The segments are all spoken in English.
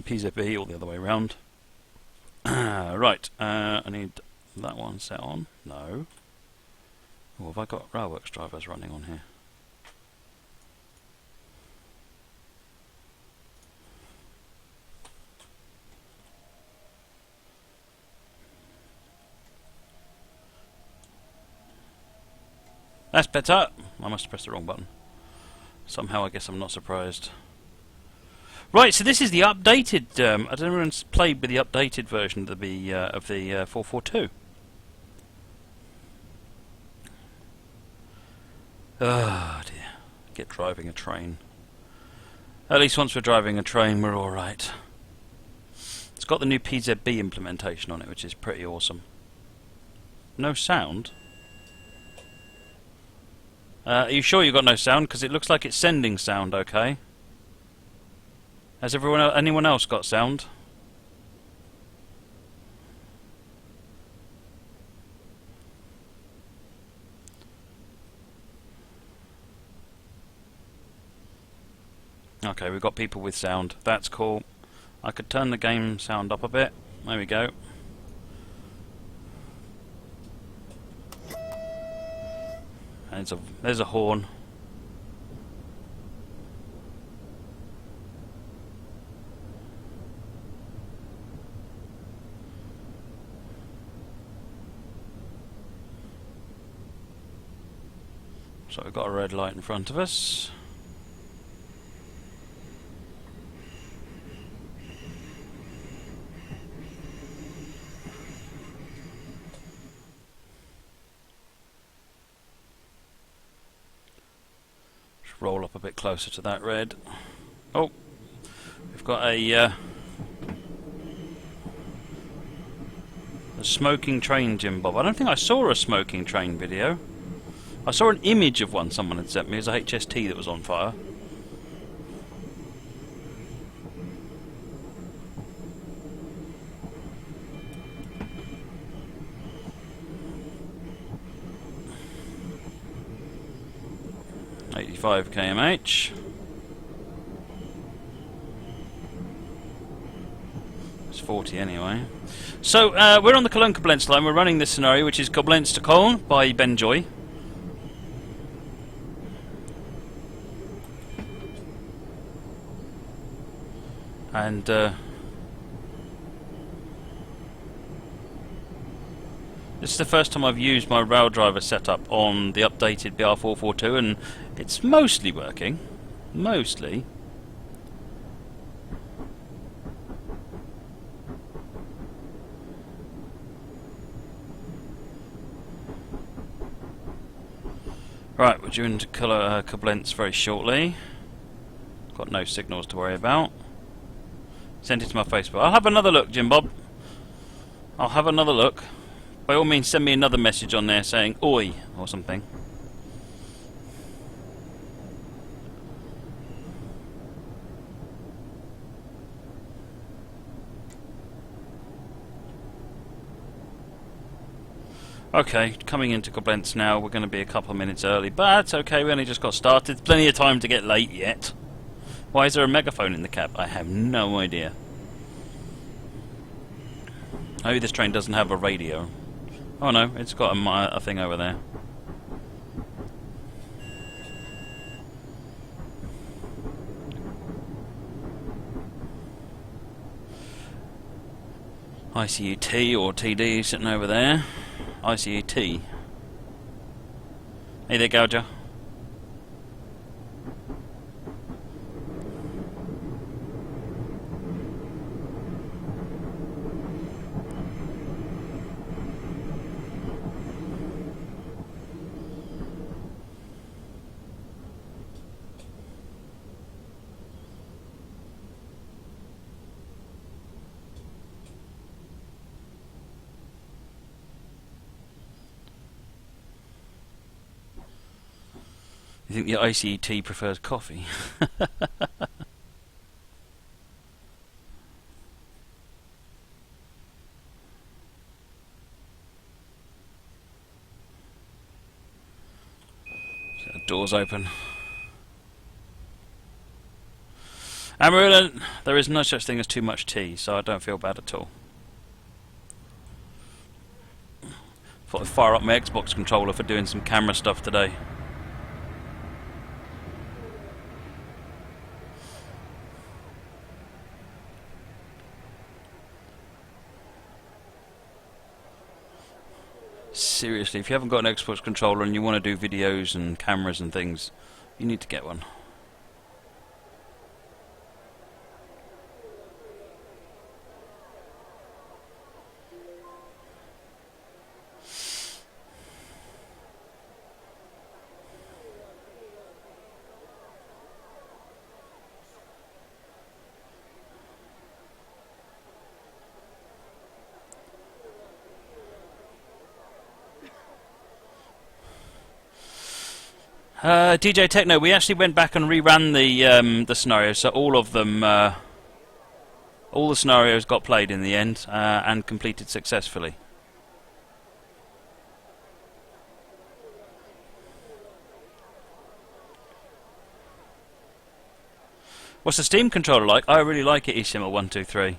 PZB or the other way around. Right, I need that one set on. No. Oh, have I got Railworks drivers running on here? That's better. I must have pressed the wrong button. Somehow I guess I'm not surprised. Right, so this is the updated. I don't know if anyone's played with the updated version of the 442. Oh dear. Get driving a train. At least once we're driving a train, we're all right. It's got the new PZB implementation on it, which is pretty awesome. No sound. Are you sure you've got no sound? Because it looks like it's sending sound, okay? Has anyone else got sound? Okay, we've got people with sound. That's cool. I could turn the game sound up a bit. There we go. There's a horn. So we've got a red light in front of us. Roll up a bit closer to that red. Oh, we've got a smoking train, Jim Bob. I don't think I saw a smoking train video. I saw an image of one someone had sent me. It was a HST that was on fire. .85 kmh. It's 40 anyway. So we're on the Cologne-Koblenz line. We're running this scenario, which is Koblenz to Cologne by Benjoy. And this is the first time I've used my rail driver setup on the updated BR442, and it's mostly working. Mostly. Right, we're due into Koblenz very shortly. Got no signals to worry about. Sent it to my Facebook. I'll have another look, Jim Bob. I'll have another look. By all means, send me another message on there saying "Oi" or something. Okay, coming into Koblenz now. We're going to be a couple of minutes early, but that's okay. We only just got started. Plenty of time to get late yet. Why is there a megaphone in the cab? I have no idea. Maybe this train doesn't have a radio. Oh no, it's got a thing over there. ICUT or TD sitting over there. ICUT. Hey there, Gouger. You think the ICT prefers coffee? So the doors open. Amarillo, there is no such thing as too much tea, so I don't feel bad at all. Thought I'd fire up my Xbox controller for doing some camera stuff today. Seriously, if you haven't got an Xbox controller and you want to do videos and cameras and things, you need to get one. DJ Techno, we actually went back and reran the scenarios, so all of them, all the scenarios got played in the end and completed successfully. What's the Steam controller like? I really like it, eSimmer123.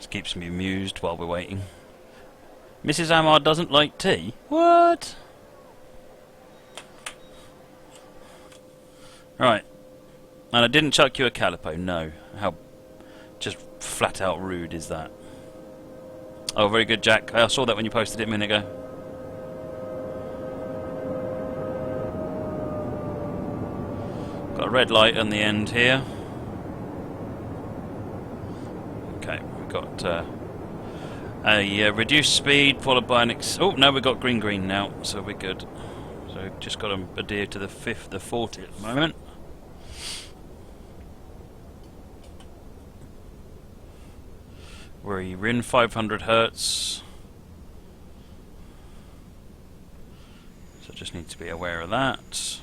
Keeps me amused while we're waiting. Mrs. Amar doesn't like tea? What? Right. And I didn't chuck you a Calipo, no. How just flat out rude is that? Oh, very good, Jack. I saw that when you posted it a minute ago. Got a red light on the end here. Got a reduced speed followed by an oh no, we've got green now, so we're good. So just got to adhere to the 40 at the moment. We're in 500 hertz, so just need to be aware of that.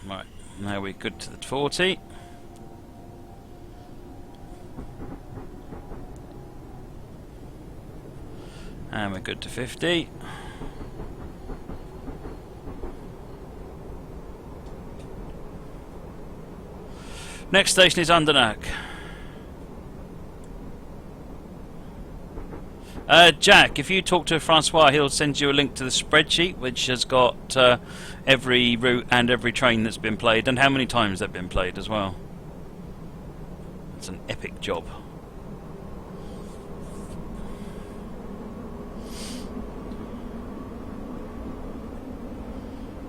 Right. Now we're good to the 40. And we're good to 50. Next station is Andernach. Jack, if you talk to Francois, he'll send you a link to the spreadsheet, which has got every route and every train that's been played, and how many times they've been played as well. It's an epic job.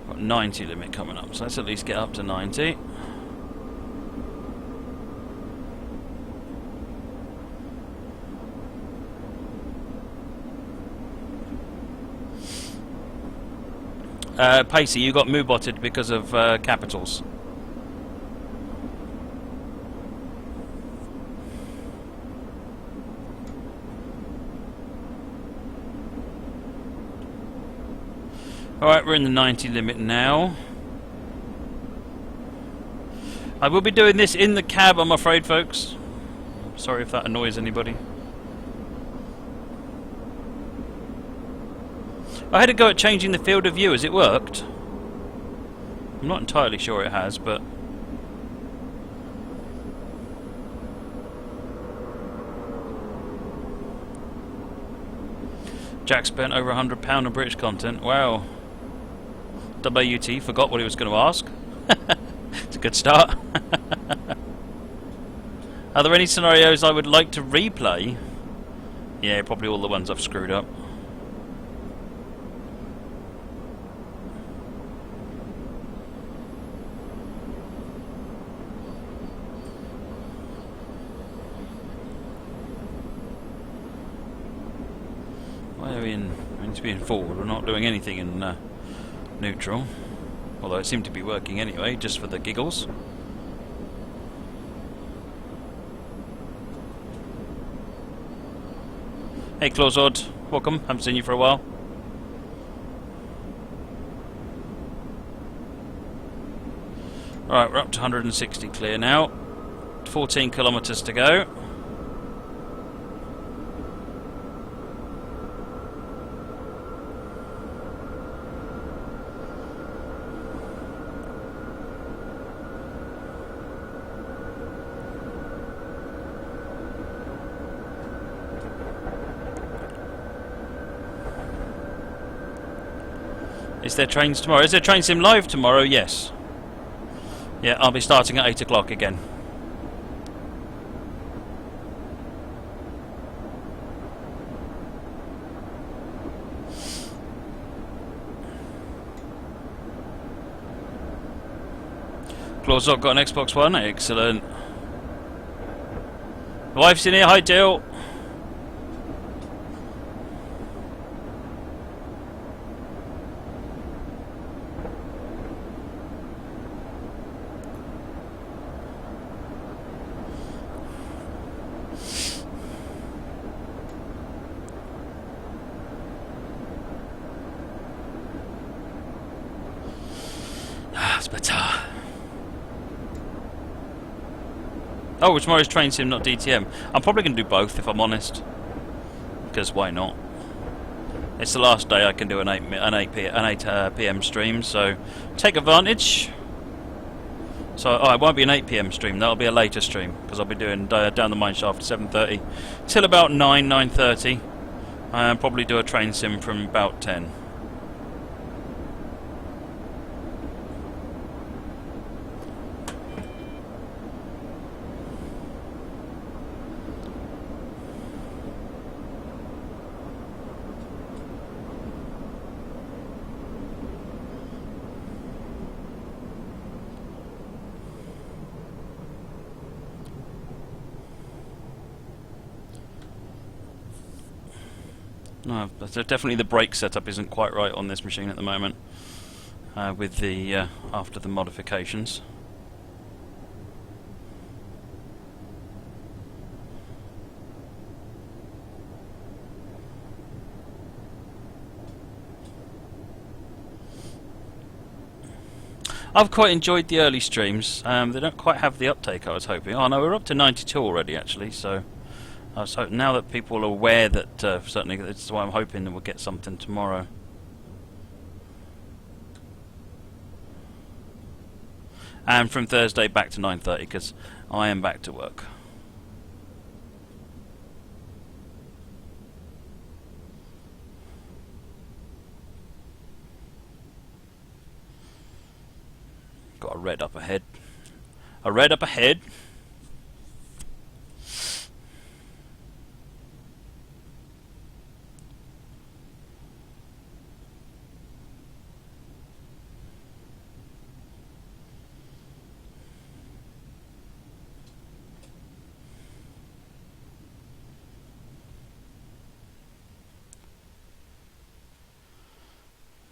Got 90 limit coming up, so let's at least get up to 90. Pacey, you got moo-botted because of capitals. Alright, we're in the 90 limit now. I will be doing this in the cab, I'm afraid, folks. Sorry if that annoys anybody. I had a go at changing the field of view. Has it worked? I'm not entirely sure it has, but... Jack spent over £100 on British content. Wow. WT forgot what he was going to ask. It's a good start. Are there any scenarios I would like to replay? Yeah, probably all the ones I've screwed up. We're in forward, we're not doing anything in neutral, although it seemed to be working anyway, just for the giggles. Hey Clawzord, welcome, haven't seen you for a while. Right, we're up to 160 clear now. 14 kilometres to go. Is there trains tomorrow? Is there train sim live tomorrow? Yes. Yeah, I'll be starting at 8 o'clock again. Clawzot got an Xbox One. Excellent. Wife's in here. Hi, Jill. It's better. Oh, tomorrow's train sim, not DTM. I'm probably going to do both, if I'm honest. Because why not? It's the last day I can do an 8 p.m. stream, so take advantage. So it won't be an 8 p.m. stream. That'll be a later stream because I'll be doing down the mine shaft at 7:30 till about 9:30. I'll probably do a train sim from about 10. No, but definitely the brake setup isn't quite right on this machine at the moment. With the after the modifications. I've quite enjoyed the early streams. They don't quite have the uptake I was hoping. Oh no, we're up to 92 already actually, so I was hoping now that people are aware that certainly that's why I'm hoping that we'll get something tomorrow. And from Thursday back to 9:30 because I am back to work. Got a red up ahead. A red up ahead.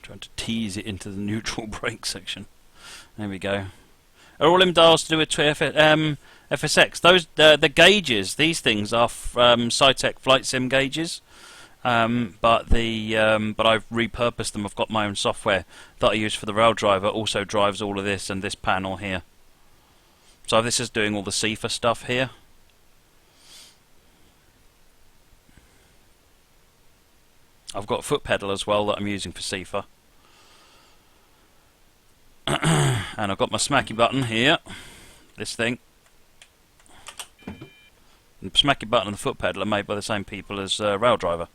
Trying to tease it into the neutral brake section. There we go. Are all them dials to do with FSX? Those the gauges. These things are Cytec flight sim gauges, but I've repurposed them. I've got my own software that I use for the rail driver. Also drives all of this and this panel here. So this is doing all the CIFA stuff here. I've got a foot pedal as well that I'm using for CIFA. And I've got my smacky button here, this thing. The smacky button and the foot pedal are made by the same people as Rail Driver.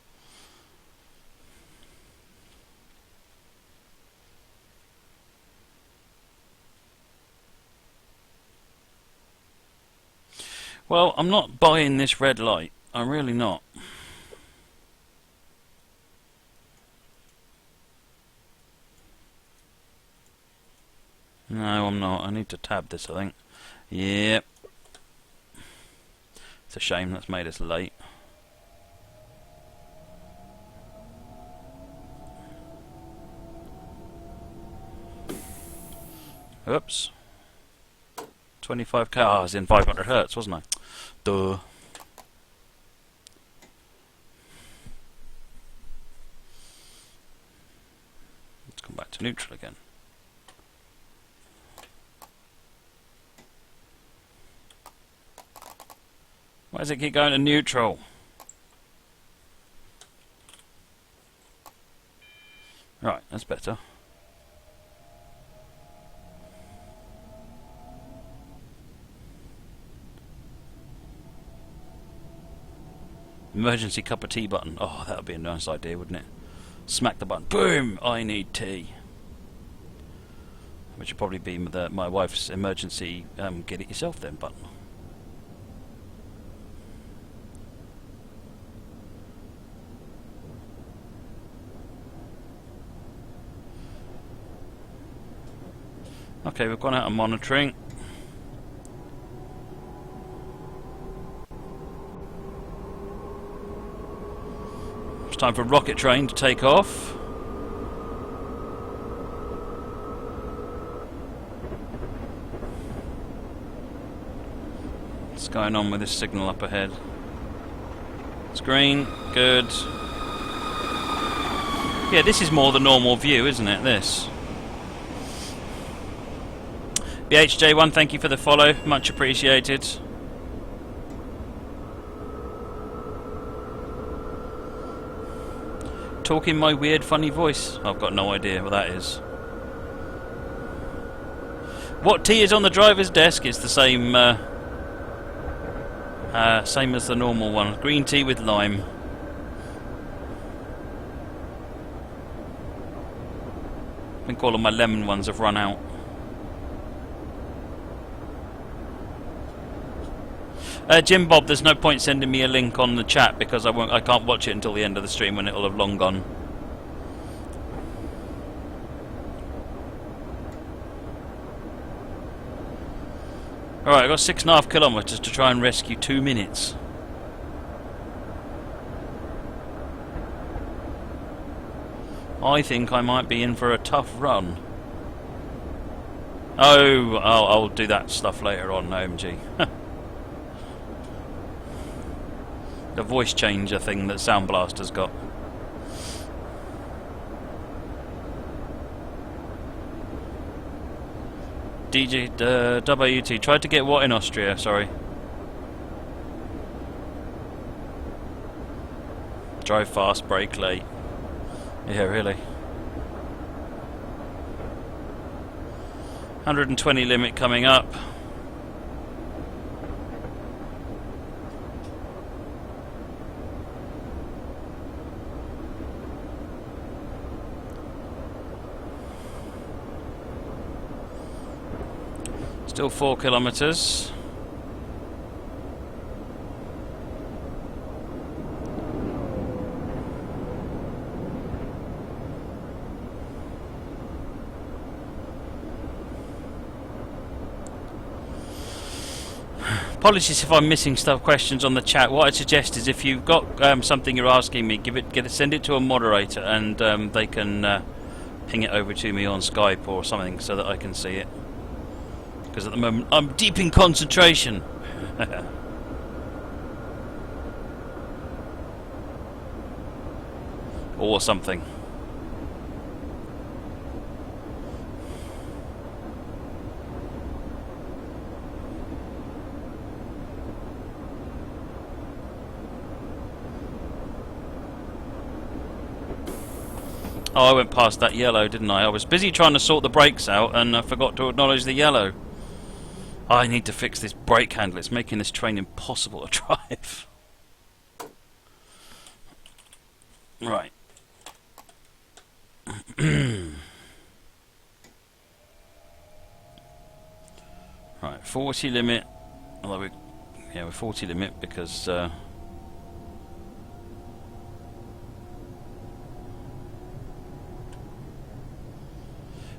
Well, I'm not buying this red light. I'm really not. No, I'm not. I need to tab this, I think. Yep. It's a shame that's made us late. Oops. 25 cars in 500 hertz, wasn't I? Duh. Let's come back to neutral again. Why does it keep going to neutral? Right, that's better. Emergency cup of tea button. Oh, that would be a nice idea, wouldn't it? Smack the button. Boom! I need tea. Which would probably be my wife's emergency get it yourself then button. Okay, we've gone out of monitoring. It's time for Rocket Train to take off. What's going on with this signal up ahead? It's green, good. Yeah, this is more the normal view, isn't it, this? BHJ1, thank you for the follow, much appreciated. Talking my weird funny voice. I've got no idea what that is. What tea is on the driver's desk is the same same as the normal one. Green tea with lime. I think all of my lemon ones have run out. Jim Bob, there's no point sending me a link on the chat because I can't watch it until the end of the stream when it'll have long gone. Alright, I've got 6.5 kilometres to try and rescue 2 minutes. I think I might be in for a tough run. Oh, I'll do that stuff later on, OMG. The voice changer thing that Sound Blaster's got. DJ WT tried to get what in Austria? Sorry. Drive fast, brake late. Yeah, really. 120 limit coming up. Still 4 kilometres. Apologies if I'm missing questions on the chat. What I'd suggest is if you've got something you're asking me, send it to a moderator, and they can ping it over to me on Skype or something so that I can see it. Because at the moment I'm deep in concentration. Or something. Oh, I went past that yellow, didn't I? I was busy trying to sort the brakes out and I forgot to acknowledge the yellow. I need to fix this brake handle. It's making this train impossible to drive. Right. Right, 40 limit. Although we're 40 limit because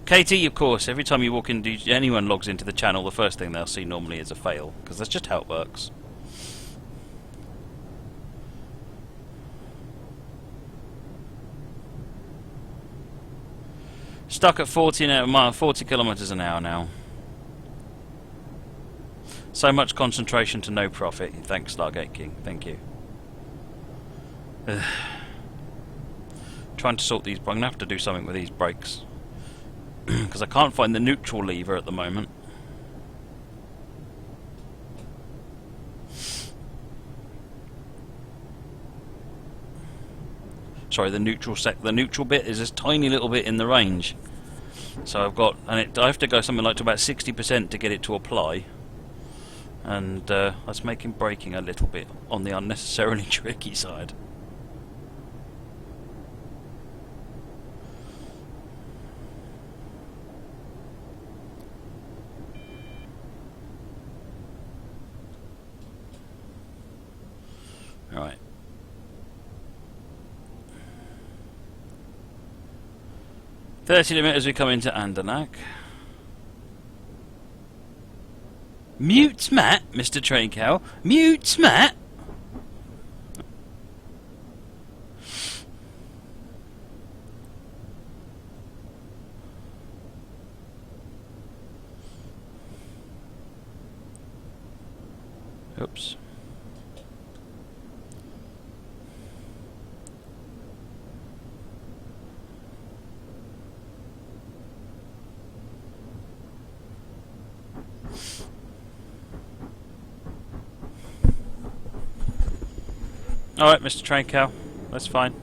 KT, of course, every time you walk into, anyone logs into the channel, the first thing they'll see normally is a fail, because that's just how it works. Stuck at 40 kilometres an hour now. So much concentration to no profit. Thanks, Stargate King. Thank you. Trying to sort these. I'm going to have to do something with these brakes. Because I can't find the neutral lever at the moment. sorry, the neutral bit is this tiny little bit in the range. So I've got, and I have to go something like to about 60% to get it to apply. And that's making braking a little bit on the unnecessarily tricky side. Right. .30 limit as we come into Andernach. Mute Matt, Mr. Train Cow. Mute Matt. Oops. Alright, Mr. Train Cow. That's fine.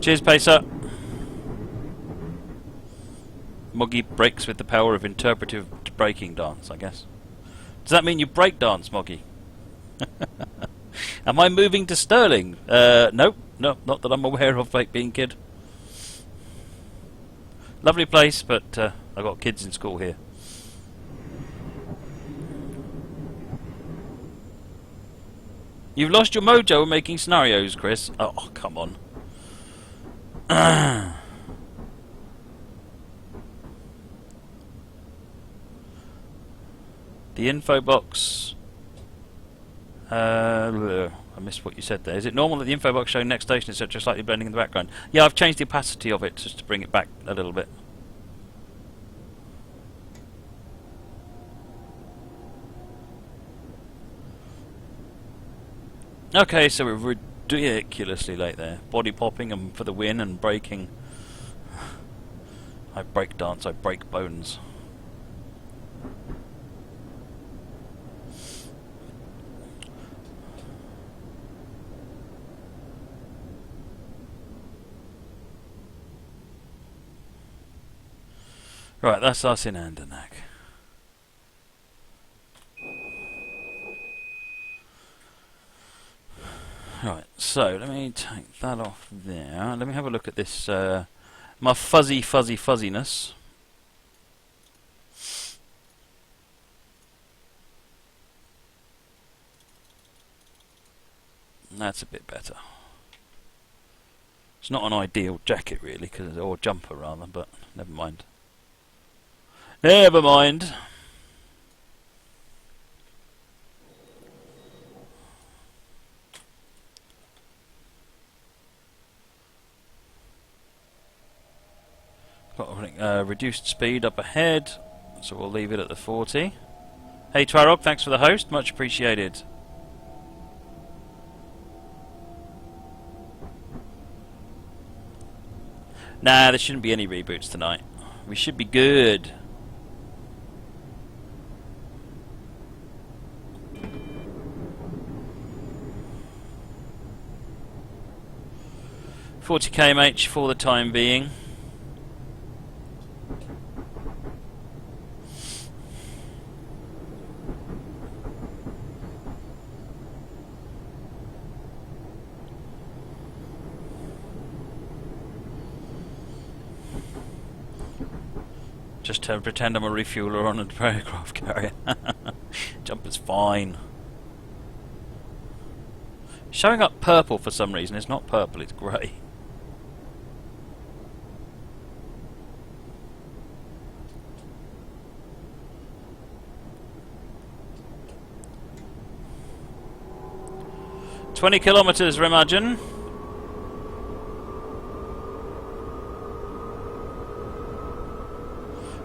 Cheers, Pacer. Moggy breaks with the power of interpretive breaking dance, I guess. Does that mean you break dance, Moggy? Am I moving to Stirling? Nope. No, not that I'm aware of, Fake Bean Kid. Lovely place, but I've got kids in school here. You've lost your mojo making scenarios, Chris. Oh, come on. The info box. I missed what you said there. Is it normal that the info box showing next station is just slightly blending in the background? Yeah, I've changed the opacity of it just to bring it back a little bit. Okay, so we're ridiculously late there. Body popping and for the win and braking. I break dance, I break bones. Right, that's us in Andernach. Right, so let me take that off there. Let me have a look at this, my fuzziness. That's a bit better. It's not an ideal jacket really, or jumper rather, but never mind. Never mind. Got reduced speed up ahead, so we'll leave it at the 40. Hey Twarog, thanks for the host, much appreciated. Nah, there shouldn't be any reboots tonight. We should be good. $40 kmh for the time being. Just to pretend I'm a refueler on a aircraft carrier. Jumper's fine. Showing up purple for some reason. It's not purple, it's grey. "20 kilometres, Remagen."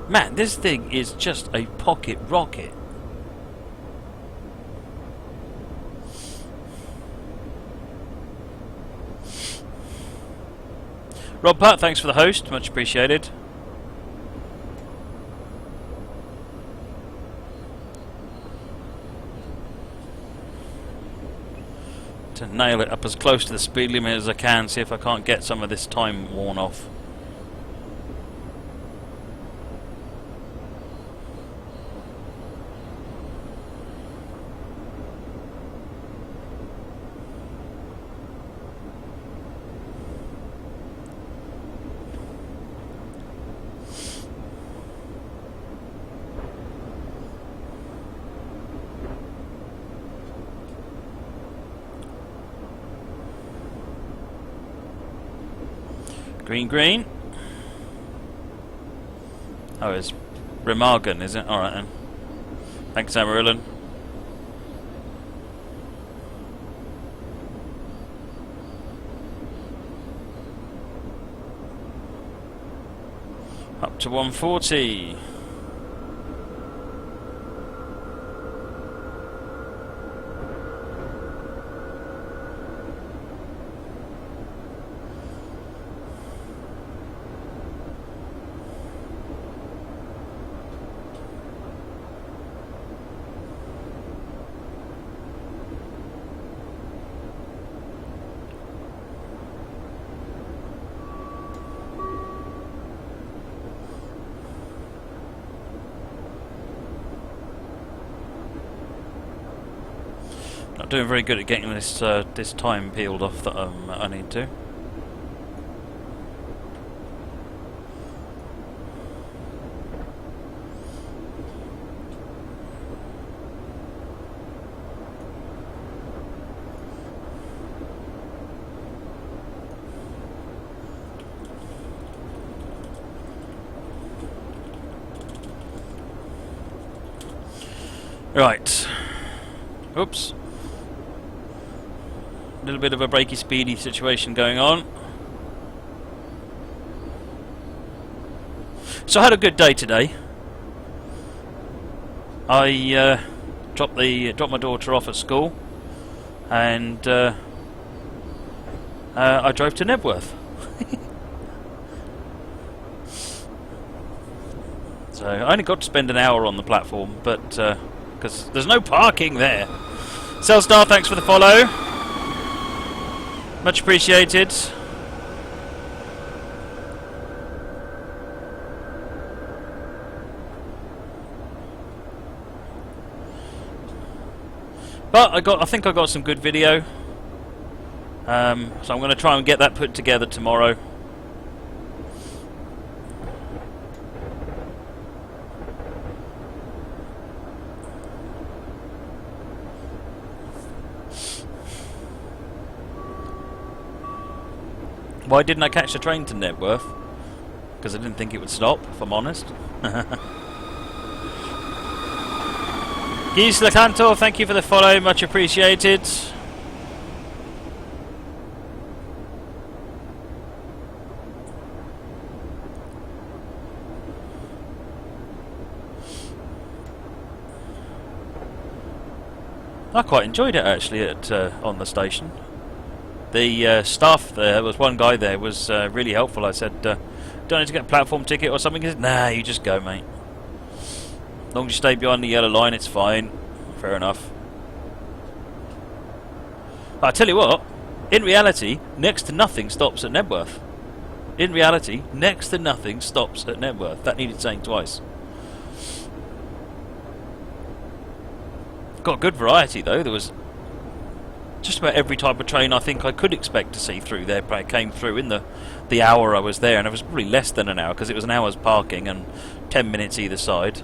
Man, this thing is just a pocket rocket. Rob Putt, thanks for the host, much appreciated. to nail it up as close to the speed limit as I can, see if I can't get some of this time worn off. Green, green. Oh, it's Remagen, is it? Alright then. Thanks, Amarillan. Up to 140. Not doing very good at getting this this time peeled off that I need to. Right. Oops. A little bit of a breaky speedy situation going on. So I had a good day today. I dropped my daughter off at school, and I drove to Nebworth. So I only got to spend an hour on the platform, but because there's no parking there. Cellstar, thanks for the follow. Much appreciated. But I think I got some good video. So I'm going to try and get that put together tomorrow. Why didn't I catch the train to Nebworth? Because I didn't think it would stop, if I'm honest. Gisela Cantor, thank you for the follow, much appreciated. I quite enjoyed it actually at on the station. The staff there was one guy there was really helpful. I said, "Don't need to get a platform ticket or something." He said, "Nah, you just go, mate. As long as you stay behind the yellow line, it's fine." Fair enough. I tell you what, in reality, next to nothing stops at Nebworth. In reality, next to nothing stops at Nebworth. That needed saying twice. Got good variety though. There was just about every type of train I think I could expect to see through there came through in the hour I was there, and it was probably less than an hour because it was an hour's parking and 10 minutes either side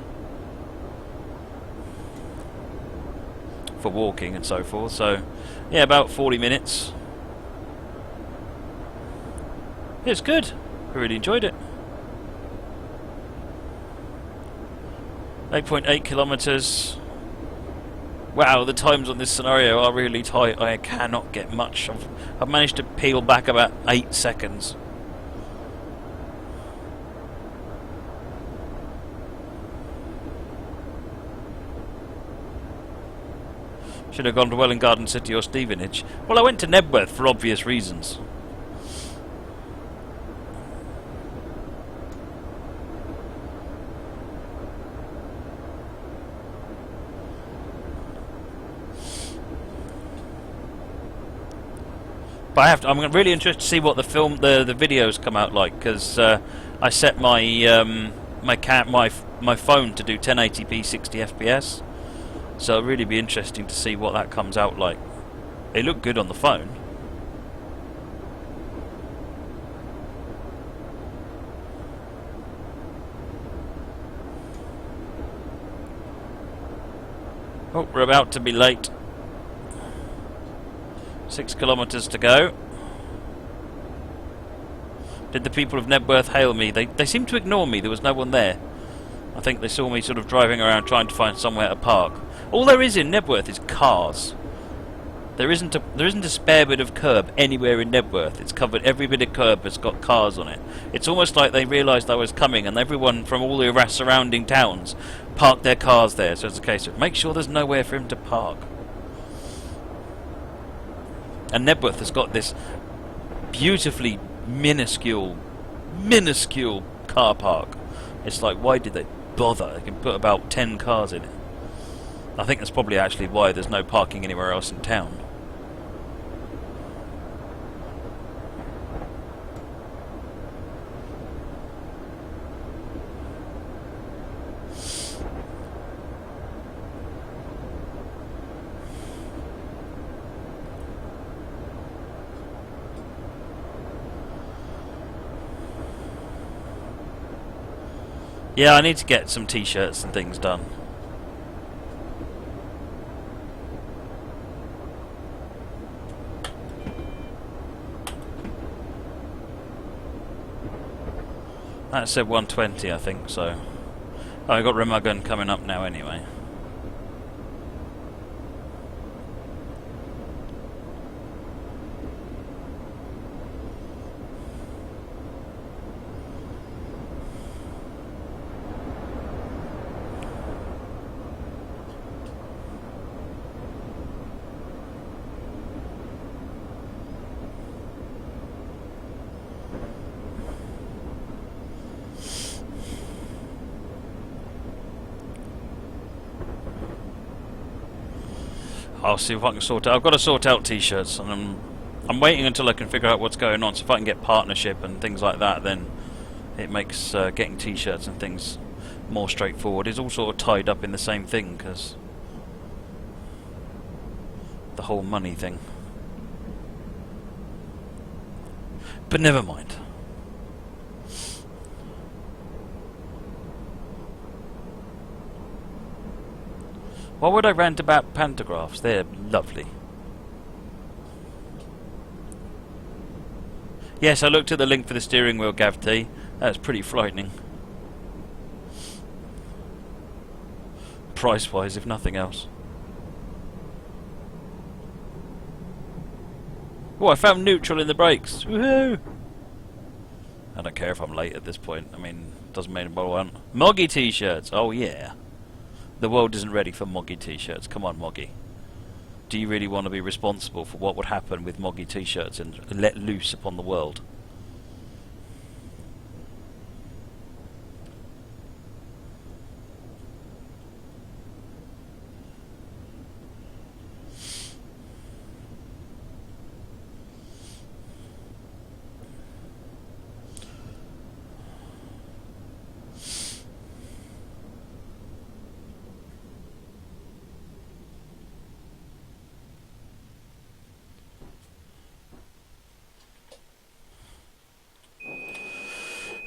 for walking and so forth. So yeah, about 40 minutes. It's good. I really enjoyed it. 8.8 kilometers. Wow, the times on this scenario are really tight. I cannot get much. I've managed to peel back about 8 seconds. Should have gone to Welwyn Garden City or Stevenage. Well, I went to Nebworth for obvious reasons. But I'm really interested to see what the the videos come out like, because I set my my phone to do 1080p 60 FPS, so it'll really be interesting to see what that comes out like. It looked good on the phone. Oh, we're about to be late. 6 kilometres to go. Did the people of Nebworth hail me? They seemed to ignore me. There was no one there. I think they saw me sort of driving around trying to find somewhere to park. All there is in Nebworth is cars. There isn't a spare bit of curb anywhere in Nebworth. It's covered. Every bit of curb has got cars on it. It's almost like they realised I was coming, and everyone from all the surrounding towns parked their cars there. So it's a case of make sure there's nowhere for him to park. And Nebworth has got this beautifully minuscule car park. It's like, why did they bother? They can put about 10 cars in it. I think that's probably actually why there's no parking anywhere else in town. Yeah, I need to get some t-shirts and things done. That said 120, I think, so... Oh, I got Remagun coming up now anyway. I'll see if I can sort out. I've got to sort out t-shirts, and I'm waiting until I can figure out what's going on. So if I can get partnership and things like that, then it makes getting t-shirts and things more straightforward. It's all sort of tied up in the same thing, because the whole money thing. But never mind. Why would I rant about pantographs? They're lovely. Yes, I looked at the link for the steering wheel, Gav T. That's pretty frightening. Price-wise, if nothing else. Oh, I found neutral in the brakes. Woohoo! I don't care if I'm late at this point. I mean, doesn't matter what I want. Moggy t-shirts. Oh yeah. The world isn't ready for Moggy t-shirts. Come on, Moggy. Do you really want to be responsible for what would happen with Moggy t-shirts and let loose upon the world?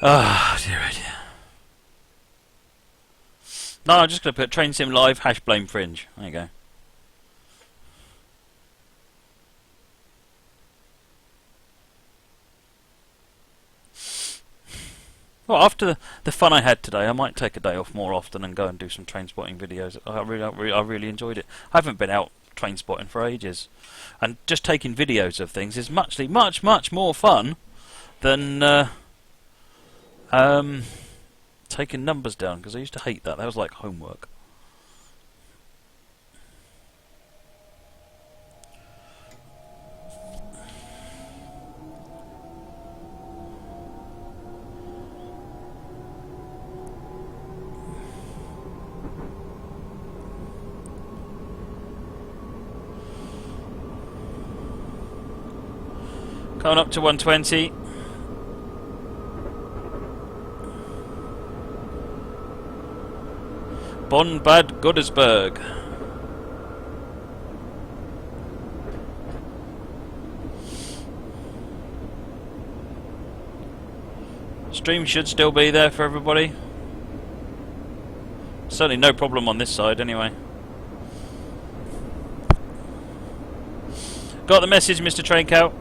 Ah, dear, oh dear. No, I'm just going to put Train Sim Live # blame Fringe. There you go. Well, after the fun I had today, I might take a day off more often and go and do some train spotting videos. I really enjoyed it. I haven't been out train spotting for ages, and just taking videos of things is much more fun than taking numbers down, because I used to hate that. That was like homework. Coming up to 120. Bonn Bad Godesberg. Stream should still be there for everybody. Certainly no problem on this side anyway. Got the message, Mr. Traincow?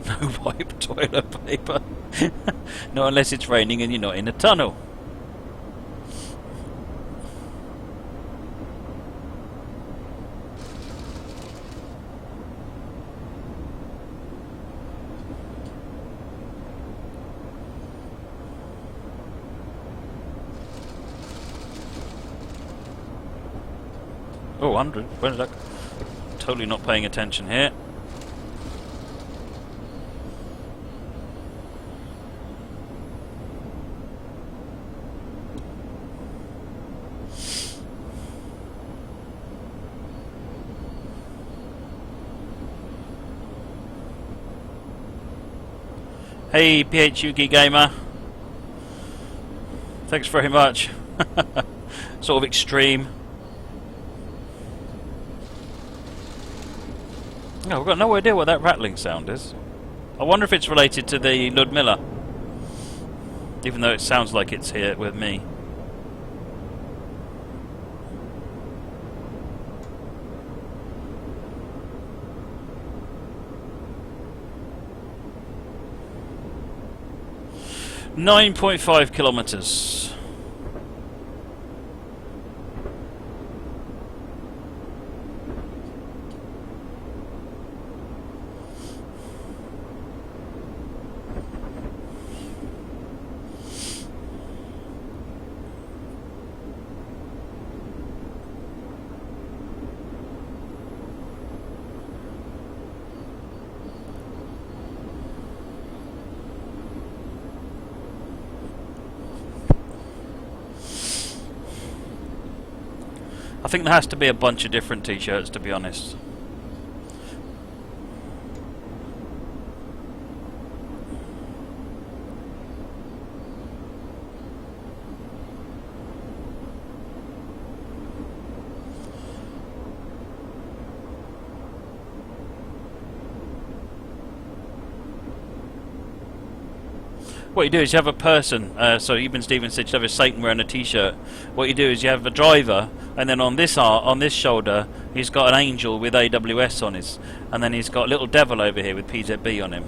No wipe toilet paper. Not unless it's raining and you're not in a tunnel. Oh, 100. Where did that? Totally not paying attention here. Hey, PHUG Gamer. Thanks very much. Sort of extreme. Oh, I've got no idea what that rattling sound is. I wonder if it's related to the Ludmilla. Even though it sounds like it's here with me. .5 kilometers. I think there has to be a bunch of different t-shirts, to be honest. What you do is you have a person, so even Steven said you have a Satan wearing a t-shirt. What you do is you have a driver, and then on this shoulder, he's got an angel with AWS on his, and then he's got a little devil over here with PZB on him.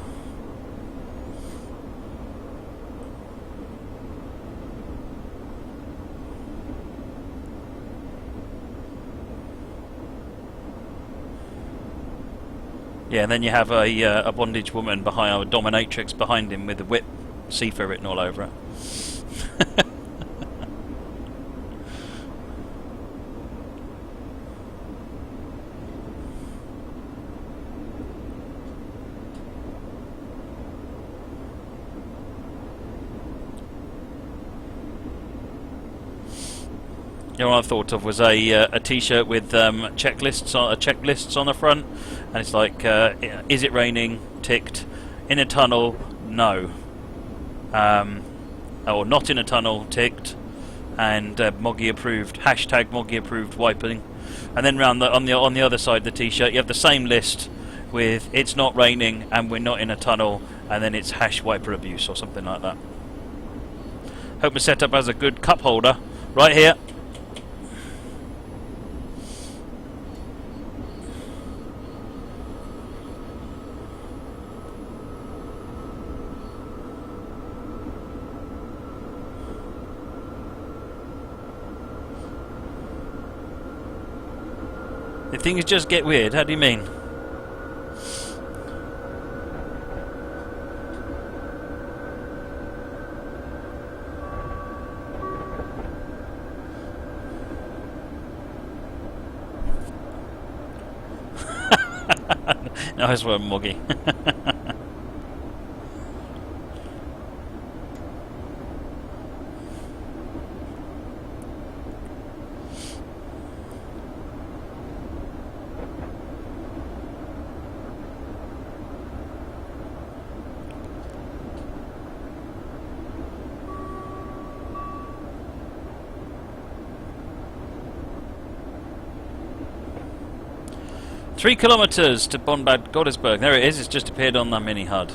Yeah, and then you have a bondage woman behind, a dominatrix behind him with the whip Sifa written all over it. You know what I thought of was a t-shirt with checklists on the front, and it's like, is it raining? Ticked. In a tunnel? No. Or not in a tunnel? Ticked. And Moggy approved. Hashtag Moggy approved wiping. And then round on the other side of the t-shirt, you have the same list with it's not raining and we're not in a tunnel, and then it's hash wiper abuse or something like that. Hope my setup has a good cup holder right here. Did things just get weird? How do you mean? Nice one, Moggy. 3 kilometres to Bonbad Godesberg. There it is, it's just appeared on the mini HUD.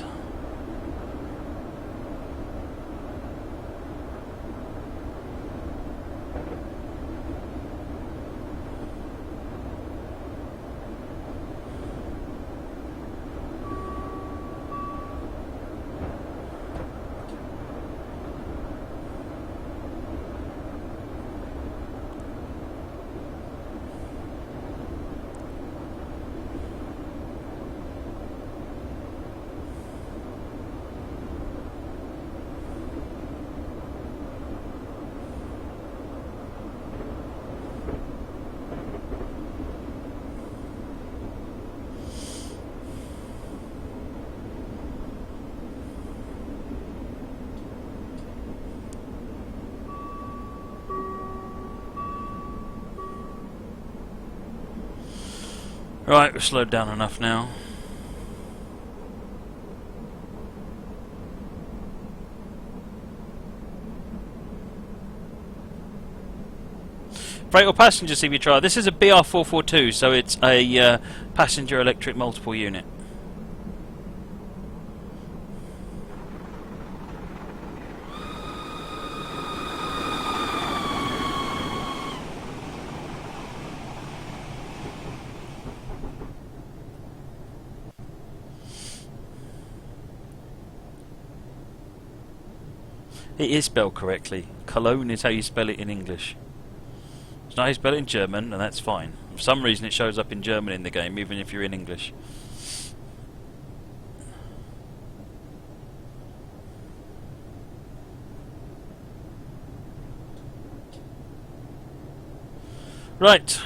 Right, we've slowed down enough now. Freight or passenger CV trial. This is a BR442, so it's a passenger electric multiple unit. It is spelled correctly. Cologne is how you spell it in English. It's not how you spell it in German, and that's fine. For some reason it shows up in German in the game, even if you're in English. Right.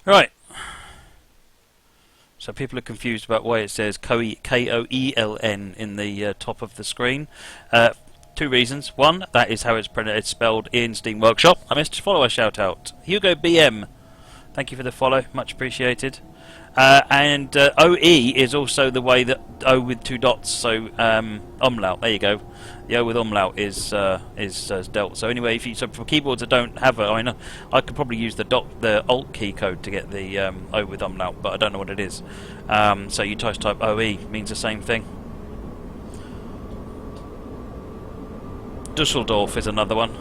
Right. So people are confused about why it says Koeln in the top of the screen. 2 reasons. One, that is how it's spelled in Steam Workshop. I missed to follow a shout out. Hugo BM, thank you for the follow, much appreciated. And OE is also the way that O with 2 dots, so umlaut, there you go. The O with umlaut is dealt. So anyway, so for keyboards that don't have I know I could probably use the Alt key code to get the O with umlaut, but I don't know what it is. So you type OE, means the same thing. Dusseldorf is another one.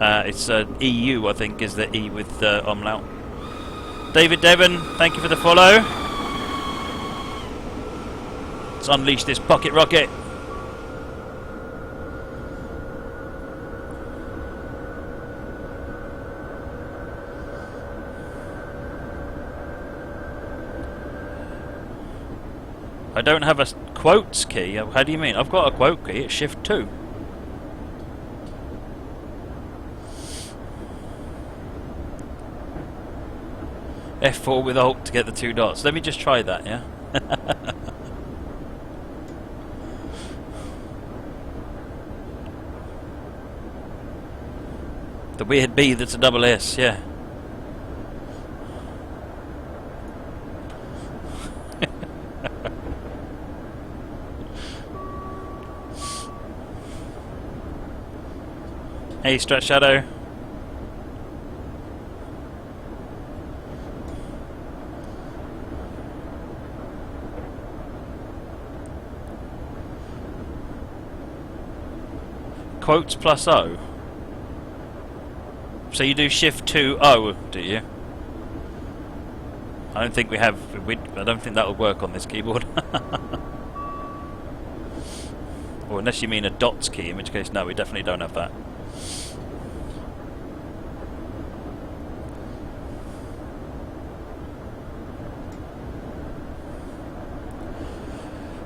It's EU, I think, is the E with umlaut. David Devon, thank you for the follow. Let's unleash this pocket rocket. I don't have a quotes key. How do you mean? I've got a quote key. It's Shift 2. F4 with Alt to get the 2 dots. Let me just try that, yeah? The weird B that's a double S, yeah. Hey, Stretch Shadow. Quotes plus O. So you do Shift 2 O, do you? I don't think we have. I don't think that will work on this keyboard. Or unless you mean a dots key, in which case, no, we definitely don't have that.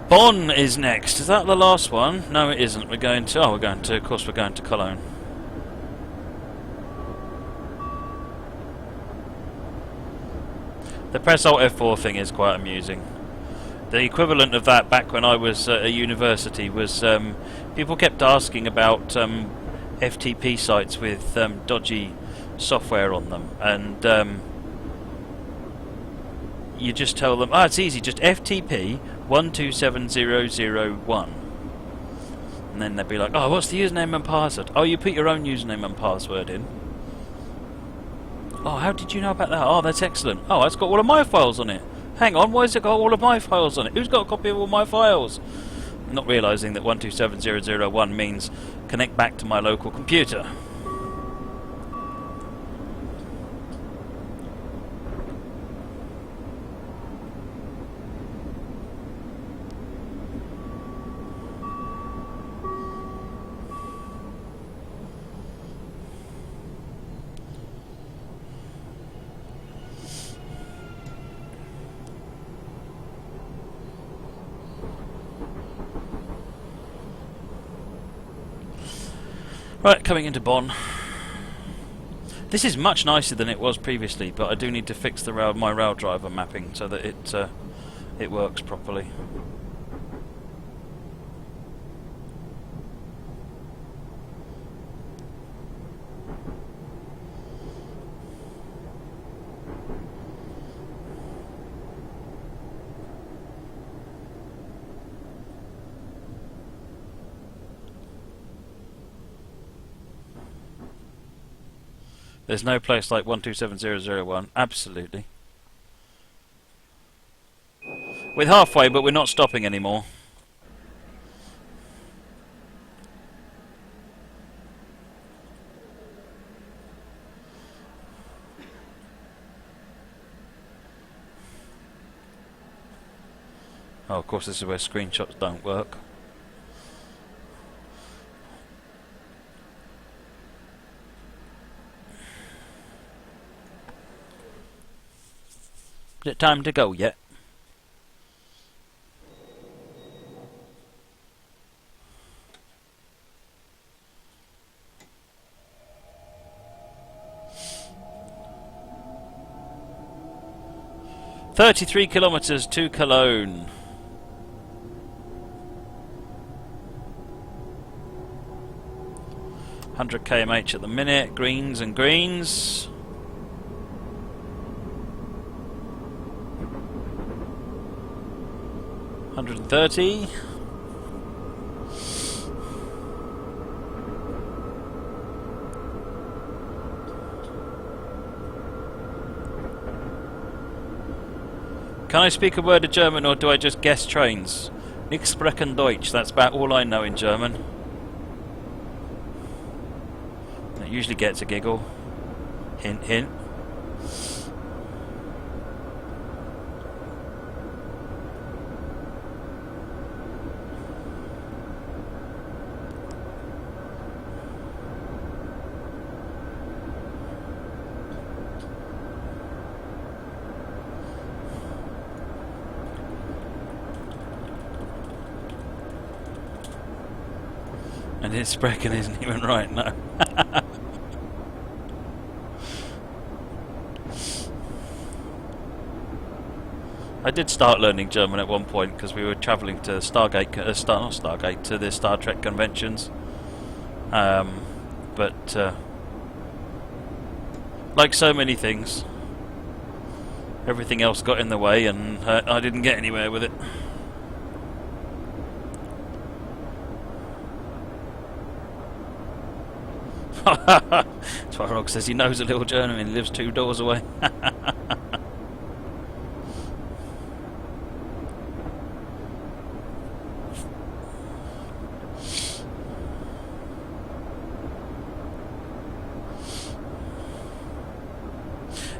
Bonn is next. Is that the last one? No, it isn't. We're going to. Oh, we're going to. Of course, we're going to Cologne. The press Alt F4 thing is quite amusing. The equivalent of that back when I was at university was people kept asking about FTP sites with dodgy software on them, and you just tell them, it's easy, just FTP 127001, and then they'd be like, oh, what's the username and password? Oh, you put your own username and password in. Oh, how did you know about that? Oh, that's excellent. Oh, it's got all of my files on it. Hang on, why has it got all of my files on it? Who's got a copy of all my files? Not realising that 127001 means connect back to my local computer. Right, coming into Bonn. This is much nicer than it was previously, but I do need to fix the my rail driver mapping so that it works properly. There's no place like 127001, absolutely. We're halfway, but we're not stopping anymore. Oh, of course, this is where screenshots don't work. Is it time to go yet? "33 kilometres to Cologne." "100 kmh at the minute, greens and greens." "130. Can I speak a word of German, or do I just guess trains? Ich sprechen Deutsch, that's about all I know in German. It usually gets a giggle. Hint, hint. And his Sprechen isn't even right, no. I did start learning German at one point because we were travelling to Stargate, not Stargate, to the Star Trek conventions. But like so many things, everything else got in the way, and I didn't get anywhere with it. Twarog says he knows a little German, he lives 2 doors away.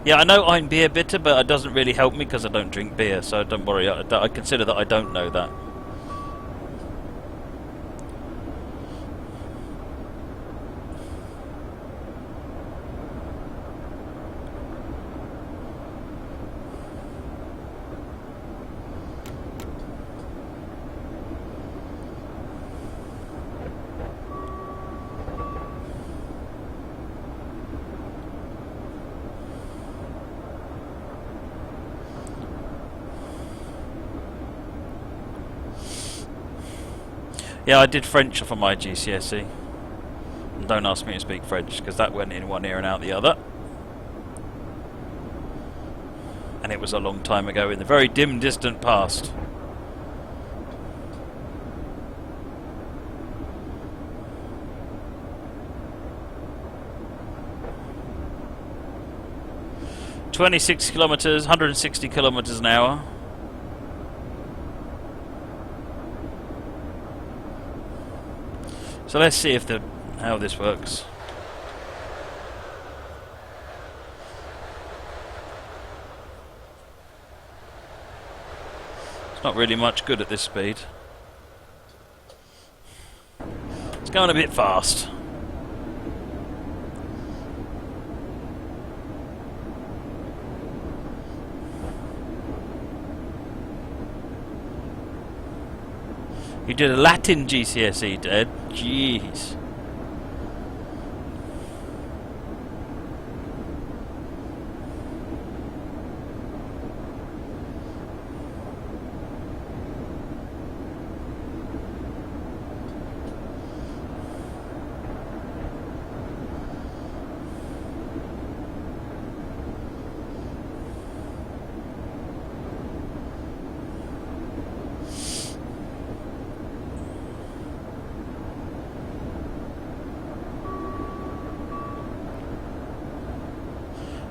Yeah, I know I'm beer bitter, but it doesn't really help me because I don't drink beer, so don't worry. I consider that I don't know that. Yeah, I did French for my GCSE. And don't ask me to speak French, because that went in one ear and out the other. And it was a long time ago, in the very dim, distant past. "26 kilometres, 160 kilometres an hour. So let's see if how this works. It's not really much good at this speed. It's going a bit fast. You did a Latin GCSE, Ed? Jeez.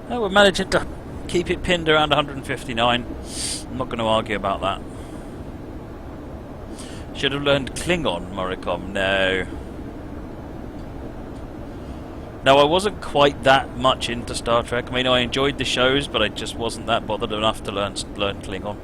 Oh, we're managing to keep it pinned around 159. I'm not going to argue about that. Should have learned Klingon, Moricom. No. No, I wasn't quite that much into Star Trek. I mean, I enjoyed the shows, but I just wasn't that bothered enough to learn Klingon.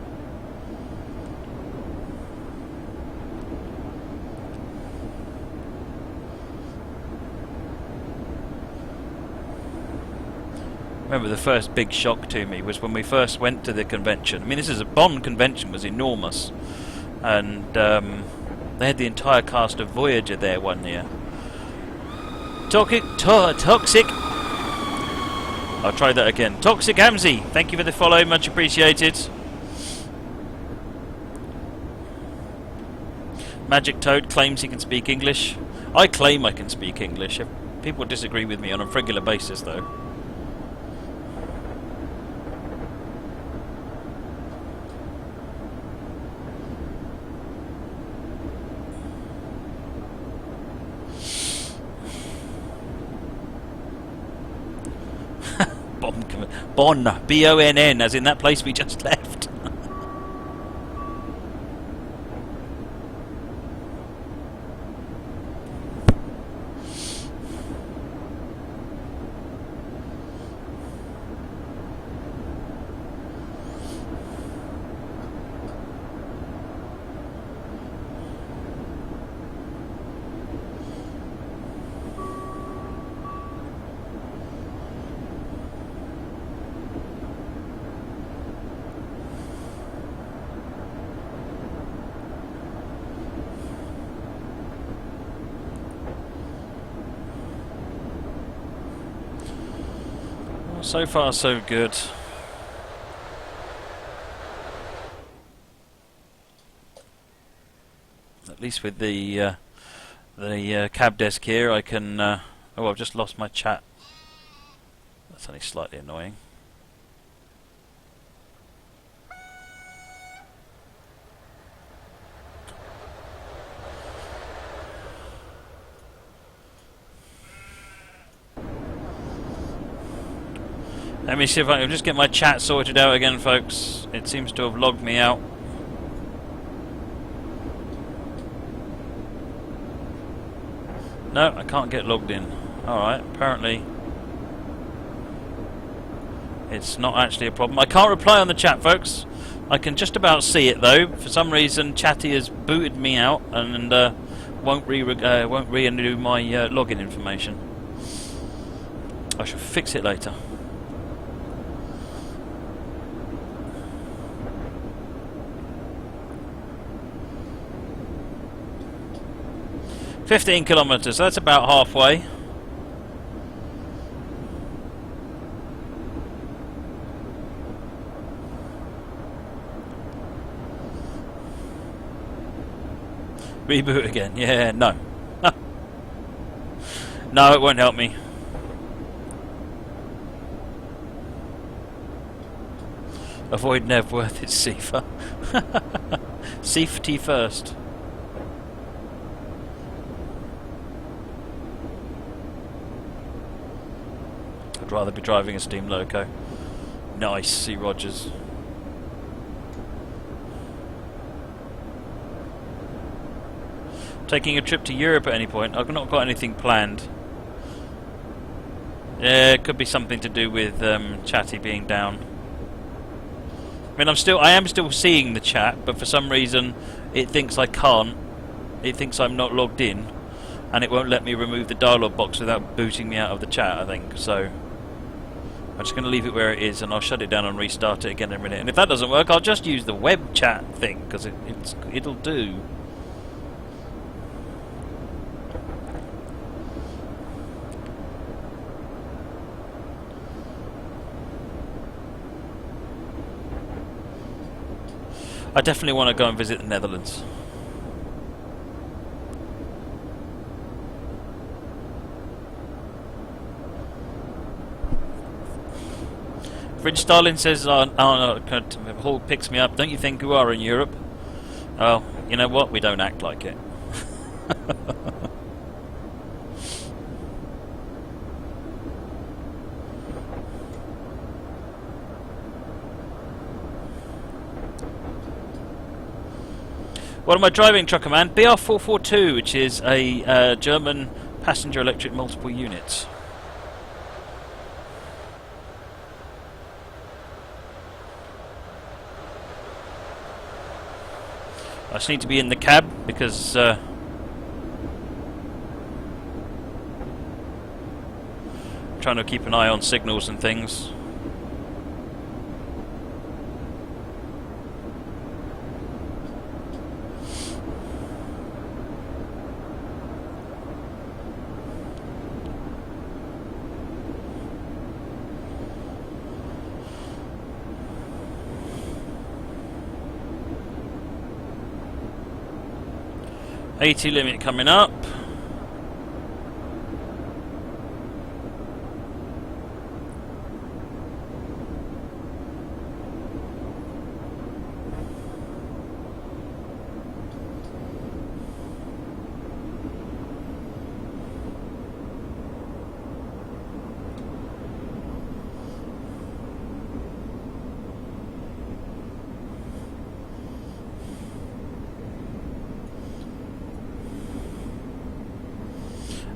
Remember, the first big shock to me was when we first went to the convention. I mean, this is a Bond convention, was enormous, and they had the entire cast of Voyager there one year. Toxic. I'll try that again. Toxic Hamzy, thank you for the follow, much appreciated. Magic Toad claims he can speak English. I claim I can speak English. People disagree with me on a regular basis, though. Bonn, B-O-N-N, as in that place we just left. So far, so good. At least with the cab desk here, I can. Oh, I've just lost my chat. That's only slightly annoying. Let me see if I can just get my chat sorted out again, folks. It seems to have logged me out. No, I can't get logged in. Alright, apparently it's not actually a problem. I can't reply on the chat, folks. I can just about see it though. For some reason, Chatty has booted me out and won't renew my login information. I shall fix it later. "15 kilometres, that's about halfway." Reboot again. Yeah, no. No, it won't help me. Avoid Nevworth, it's safer. Safety first. I'd rather be driving a steam loco. Nice, C. Rogers. Taking a trip to Europe at any point? I've not got anything planned. Yeah, it could be something to do with Chatty being down. I mean, I am still seeing the chat, but for some reason it thinks I can't. It thinks I'm not logged in, and it won't let me remove the dialog box without booting me out of the chat, I think. So I'm just going to leave it where it is, and I'll shut it down and restart it again in a minute. And if that doesn't work, I'll just use the web chat thing, because it'll do. I definitely want to go and visit the Netherlands. Ridge Starlin says, Hall picks me up. Don't you think you are in Europe? Well, you know what? We don't act like it. What am I driving, Trucker Man? BR442, which is a German passenger electric multiple unit. I just need to be in the cab because I'm trying to keep an eye on signals and things. $80 limit coming up.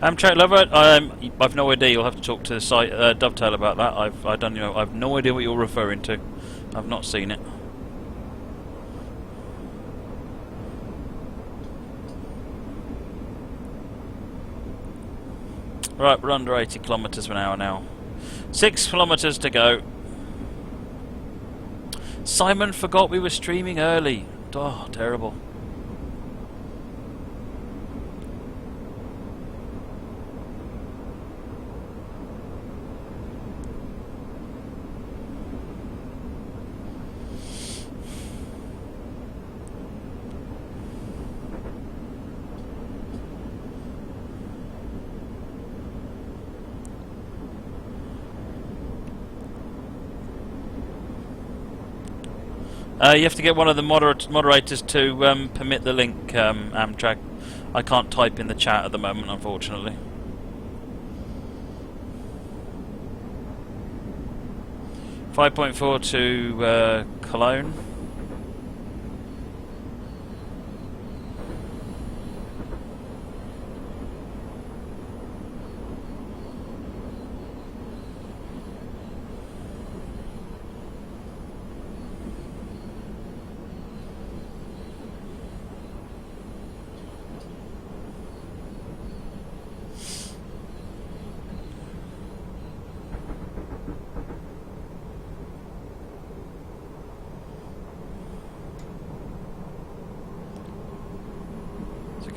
Amtrak lover, I've no idea. You'll have to talk to the site Dovetail about that. I've no idea what you're referring to. I've not seen it. Right, we're under 80 kilometres an hour now. 6 kilometres to go. Simon forgot we were streaming early. Oh, terrible. You have to get one of the moderators to permit the link, Amtrak. I can't type in the chat at the moment, unfortunately. 5.4 to Cologne.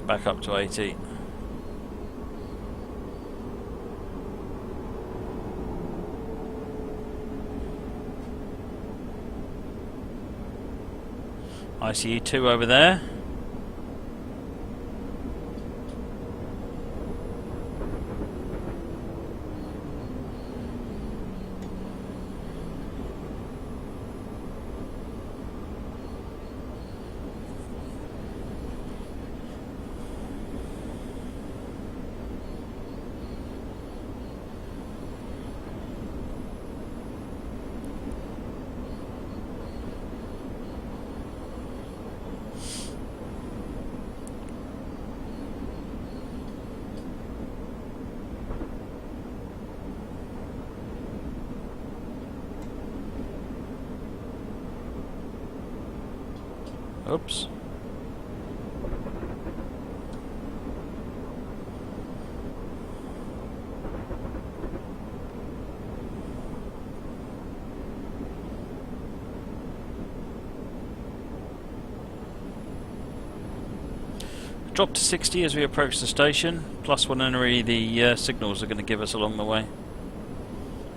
Back up to 80. ICE 2 over there. Oops. Drop to 60 as we approach the station, plus whatever the signals are going to give us along the way.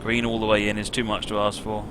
Green all the way in is too much to ask for.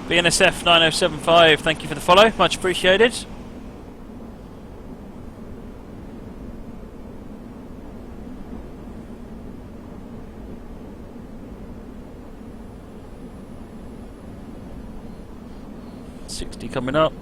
BNSF 9075, thank you for the follow, much appreciated. .60 coming up.